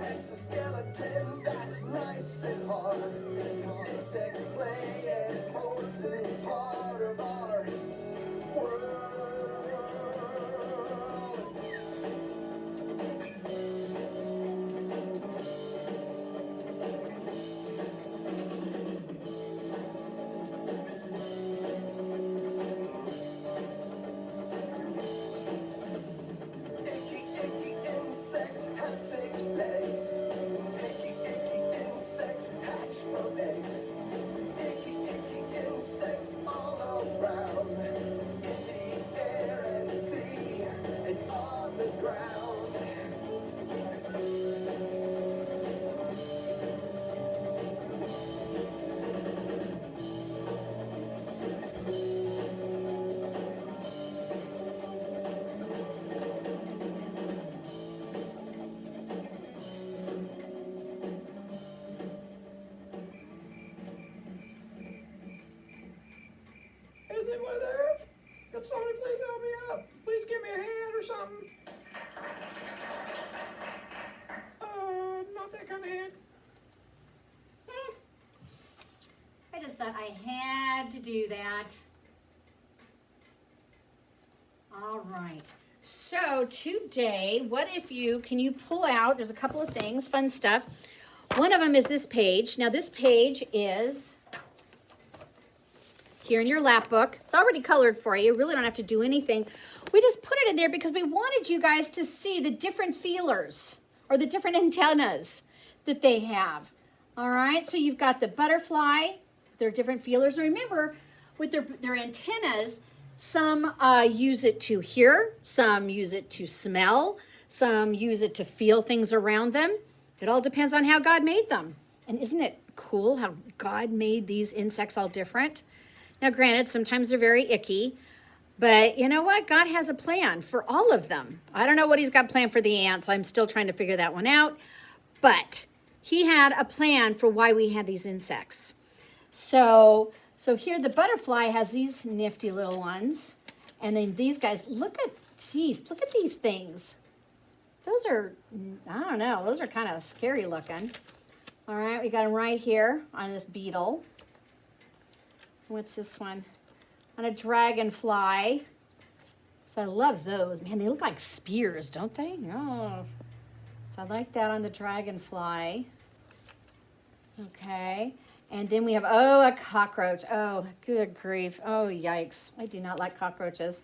Exoskeleton that's nice and hard. These insects play an important part of our world. Icky, icky insects have 6 legs. Icky, icky insects hatch from eggs. Icky, icky insects all around. In the air and sea and on the ground. Is anyone there? Could somebody please help me up? Please give me a hand or something. Not that kind of hand. I just thought I had to do that. All right. So today, what if can you pull out, there's a couple of things, fun stuff. One of them is this page. Now this page is here in your lap book. It's already colored for you. You really don't have to do anything. We just put it in there because we wanted you guys to see the different feelers or the different antennas that they have. All right, so you've got the butterfly, their different feelers. Remember, with their antennas, some use it to hear, some use it to smell, some use it to feel things around them. It all depends on how God made them. And isn't it cool how God made these insects all different? Now, granted, sometimes they're very icky, but you know what? God has a plan for all of them. I don't know what he's got planned for the ants. I'm still trying to figure that one out. But he had a plan for why we had these insects. So here the butterfly has these nifty little ones. And then these guys, look at these things. Those are, I don't know, those are kind of scary looking. All right, we got them right here on this beetle. What's this one? On a dragonfly. So I love those. Man, they look like spears, don't they? Oh. So I like that on the dragonfly. Okay. And then we have, a cockroach. Oh, good grief. Oh, yikes. I do not like cockroaches.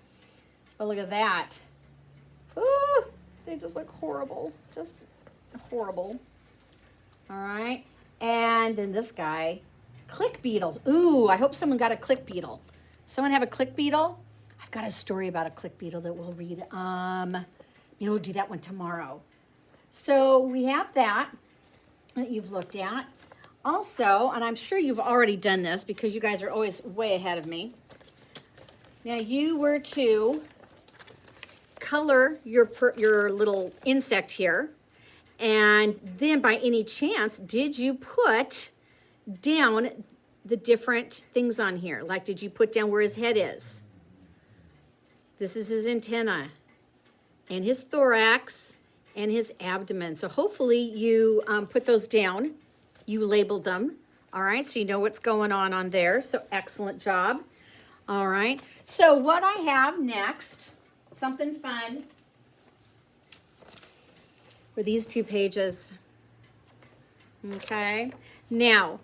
But look at that. Ooh, they just look horrible. Just horrible. All right. And then this guy, click beetles. Ooh, I hope someone got a click beetle. Someone have a click beetle? I've got a story about a click beetle that we'll read. Maybe we'll do that one tomorrow. So we have that you've looked at. Also, and I'm sure you've already done this because you guys are always way ahead of me. Now you were to color your little insect here. And then by any chance, did you put down the different things on here? Like, did you put down where his head is? This is his antenna and his thorax and his abdomen. So hopefully you put those down. You labeled them. All right, so you know what's going on there. So excellent job. All right, so what I have next, something fun, for these 2 pages. Okay, now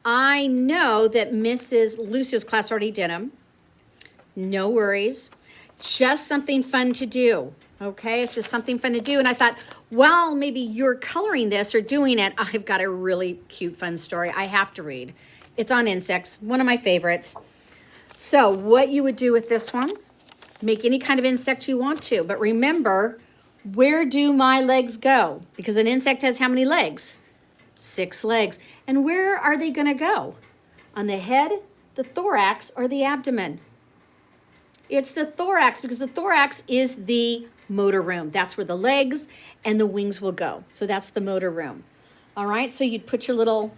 I know that Mrs. Lucio's class already did them. No worries. Just something fun to do. Okay, it's just something fun to do. And I thought, well, maybe you're coloring this or doing it. I've got a really cute, fun story I have to read. It's on insects, one of my favorites. So what you would do with this one, make any kind of insect you want to. But remember, where do my legs go? Because an insect has how many legs? 6 legs. And where are they going to go? On the head, the thorax, or the abdomen? It's the thorax, because the thorax is the motor room. That's where the legs and the wings will go. So that's the motor room. All right, so you'd put your little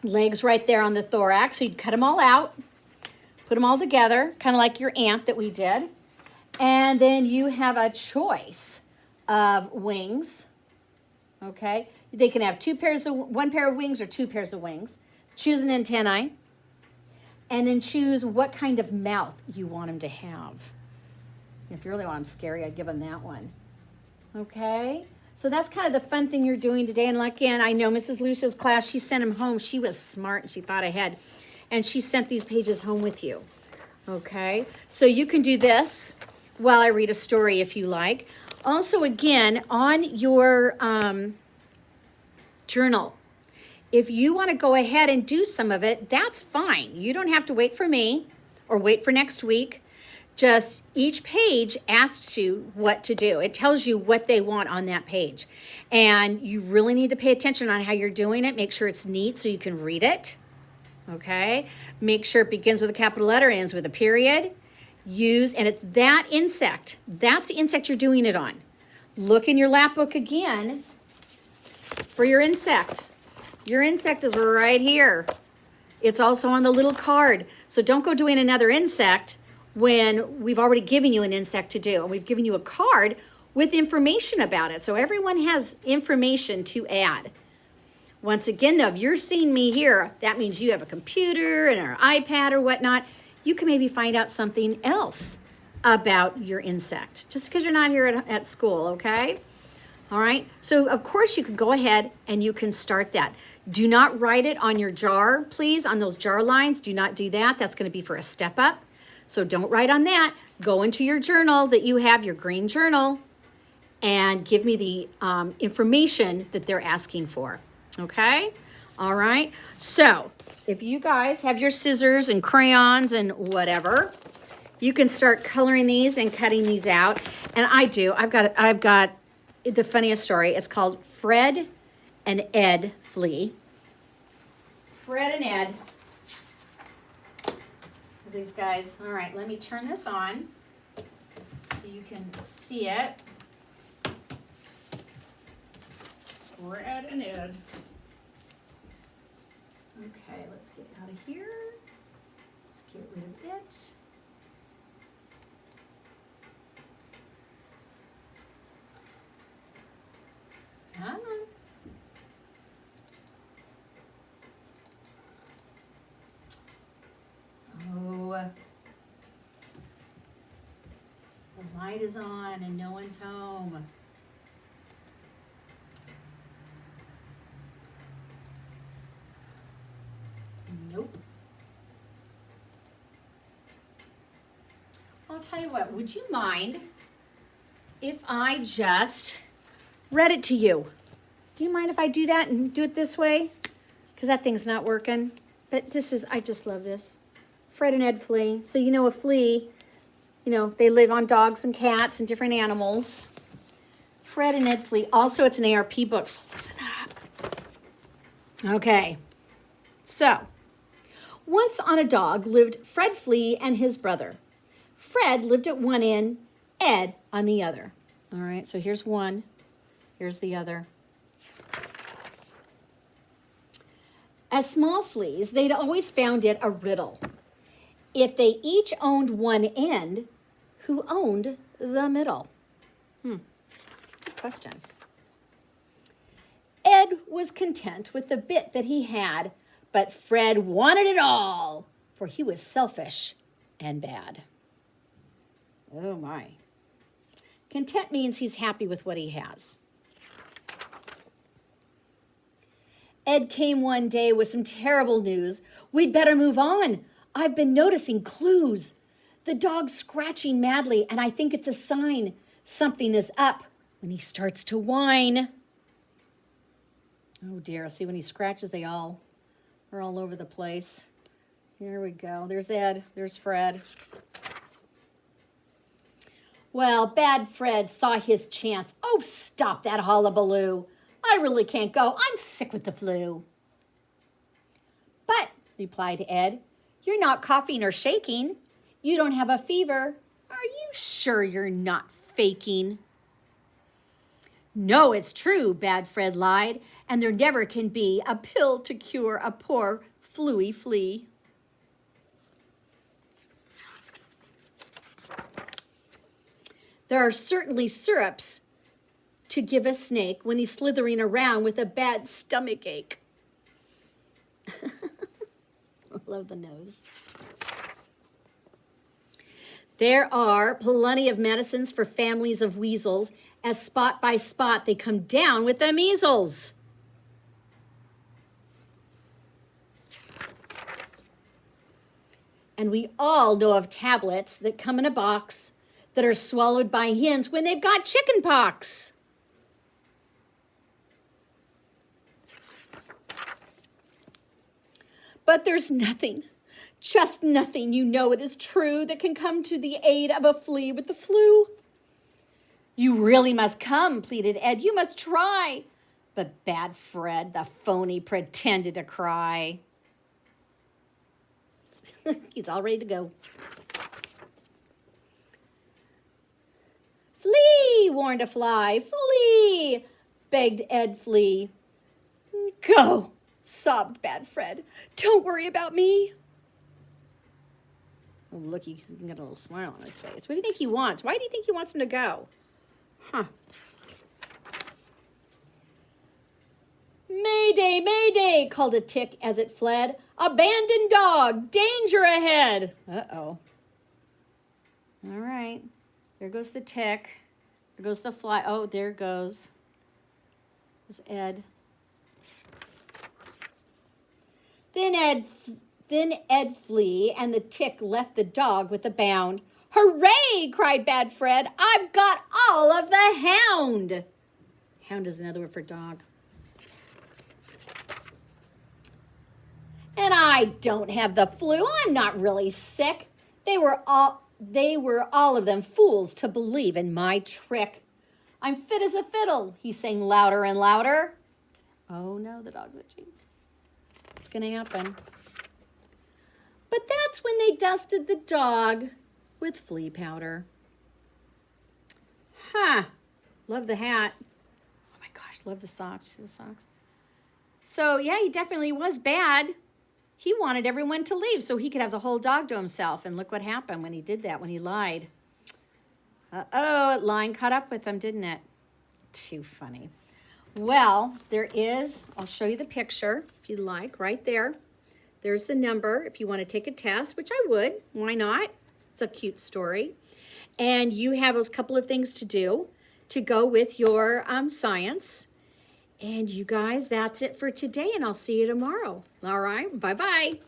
legs right there on the thorax. So you'd cut them all out, put them all together, kind of like your ant that we did. And then you have a choice of wings, Okay, they can have one pair of wings or two pairs of wings. Choose an antennae, and then choose what kind of mouth you want them to have. If you really want them scary, I'd give them that one. Okay, so that's kind of the fun thing you're doing today. And again, I know Mrs. Lucio's class, she sent them home. She was smart and she thought ahead, and she sent these pages home with you. Okay, so you can do this while I read a story if you like. Also, again, on your journal, if you want to go ahead and do some of it, that's fine. You don't have to wait for me or wait for next week. Just each page asks you what to do. It tells you what they want on that page. And you really need to pay attention on how you're doing it. Make sure it's neat so you can read it. Okay? Make sure it begins with a capital letter, ends with a period. And it's that insect. That's the insect you're doing it on. Look in your lap book again for your insect. Your insect is right here. It's also on the little card. So don't go doing another insect when we've already given you an insect to do. And we've given you a card with information about it. So everyone has information to add. Once again, though, if you're seeing me here, that means you have a computer and an iPad or whatnot. You can maybe find out something else about your insect just because you're not here at school, okay? All right, so of course you can go ahead and you can start that. Do not write it on your jar, please, on those jar lines. Do not do that. That's going to be for a step up. So don't write on that. Go into your journal that you have, your green journal, and give me the information that they're asking for, okay? All right, so if you guys have your scissors and crayons and whatever, you can start coloring these and cutting these out. And I do. I've got the funniest story. It's called Fred and Ed Flea. Fred and Ed. These guys. All right, let me turn this on so you can see it. Fred and Ed. Okay, let's get out of here. Let's get rid of it. Come on. Oh, the light is on and no one's home. Nope. I'll tell you what, would you mind if I just read it to you? Do you mind if I do that and do it this way? Because that thing's not working. But I just love this. Fred and Ed Flea. So you know a flea, they live on dogs and cats and different animals. Fred and Ed Flea. Also, it's an ARP book, so listen up. Okay. So, once on a dog lived Fred Flea and his brother. Fred lived at one end, Ed on the other. All right, so here's one. Here's the other. As small fleas, they'd always found it a riddle. If they each owned one end, who owned the middle? Good question. Ed was content with the bit that he had, but Fred wanted it all, for he was selfish and bad. Oh my. Content means he's happy with what he has. Ed came one day with some terrible news. We'd better move on. I've been noticing clues. The dog's scratching madly, and I think it's a sign something is up when he starts to whine. Oh dear, see when he scratches, they're all over the place. Here we go. There's Ed, there's Fred. Well, bad Fred saw his chance. Oh, stop that hullabaloo. I really can't go. I'm sick with the flu. But, replied Ed, you're not coughing or shaking. You don't have a fever. Are you sure you're not faking? No, it's true, bad Fred lied, and there never can be a pill to cure a poor fluey flea. There are certainly syrups to give a snake when he's slithering around with a bad stomach ache. Love the nose. There are plenty of medicines for families of weasels, as spot by spot they come down with the measles. And we all know of tablets that come in a box that are swallowed by hens when they've got chicken pox. But there's nothing, just nothing, you know it is true, that can come to the aid of a flea with the flu. You really must come, pleaded Ed. You must try. But bad Fred, the phony, pretended to cry. He's all ready to go. Flee, warned a fly. Flee, begged Ed Flea. Go, sobbed bad Fred. Don't worry about me. Oh, look, he's got a little smile on his face. What do you think he wants? Why do you think he wants him to go? Huh. Mayday, mayday, called a tick as it fled. Abandoned dog, danger ahead. Uh-oh. All right. There goes the tick. There goes the fly. Oh, there goes. There's Ed. Then Ed Flea and the tick left the dog with a bound. Hooray, cried bad Fred. I've got all of the hound. Hound is another word for dog. And I don't have the flu. I'm not really sick. They were all of them fools to believe in my trick. I'm fit as a fiddle, he sang louder and louder. Oh no, the dog's itching. What's going to happen? But that's when they dusted the dog with flea powder. Huh. Love the hat. Oh my gosh, love the socks. See the socks? So yeah, he definitely was bad. He wanted everyone to leave so he could have the whole dog to himself. And look what happened when he did that, when he lied. Uh-oh, lying caught up with him, didn't it? Too funny. Well, there is, I'll show you the picture if you'd like, right there. There's the number if you want to take a test, which I would. Why not? It's a cute story. And you have those couple of things to do to go with your science. And you guys, that's it for today, and I'll see you tomorrow. All right, bye-bye.